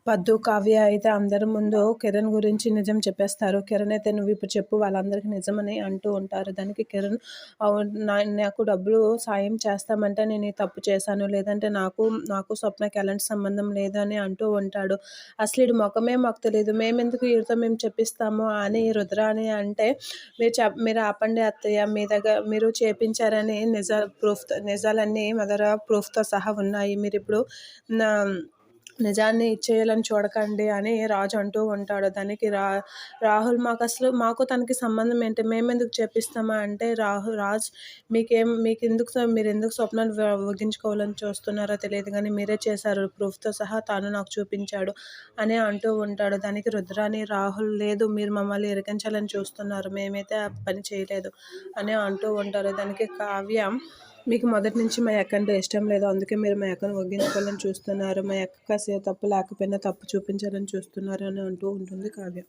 పద్దు, కావ్య అయితే అందరి ముందు కిరణ్ గురించి నిజం చెప్పేస్తారు. కిరణ్ అయితే నువ్వు ఇప్పుడు చెప్పు వాళ్ళందరికీ నిజమని అంటూ ఉంటారు. దానికి కిరణ్ నాకు డబ్బులు సాయం చేస్తామంటే నేను ఈ తప్పు చేశాను. లేదంటే నాకు స్వప్నకి ఎలాంటి సంబంధం లేదు అని అంటూ ఉంటాడు. అసలు ఈడి మొఖమే మాకు తెలీదు. మేమెందుకు ఈడితో మేము చెప్పిస్తాము అని రుద్ర అని అంటే మీరు ఆపండి అత్తయ్య. మీ దగ్గర మీరు చేపించారని నిజాలన్నీ మా దగ్గర ప్రూఫ్‌తో సహా ఉన్నాయి. మీరిప్పుడు నా నిజాన్ని ఇచ్చేయాలని చూడకండి అని రాజు అంటూ ఉంటాడు. దానికి రాహుల్ మాకు తనకి సంబంధం ఏంటి? మేమెందుకు చేపిస్తామా అంటే రాజ్ మీరెందుకు స్వప్నాన్ని వగించుకోవాలని చూస్తున్నారో తెలియదు కానీ మీరే చేశారు. ప్రూఫ్‌తో సహా తాను నాకు చూపించాడు అని అంటూ ఉంటాడు. దానికి రుద్రాని రాహుల్ లేదు మీరు మమ్మల్ని ఇరికించాలని చూస్తున్నారు. మేమైతే ఆ పని చేయలేదు అని అంటూ ఉంటారు. దానికి కావ్య మీకు మొదటి నుంచి మా అక్క అంటే ఇష్టం లేదు. అందుకే మీరు మా అక్కను వగ్గించుకోవాలని చూస్తున్నారు. మా అక్క తప్పు లేకపోయినా తప్పు చూపించాలని చూస్తున్నారు అని అంటూ ఉంటుంది కావ్య.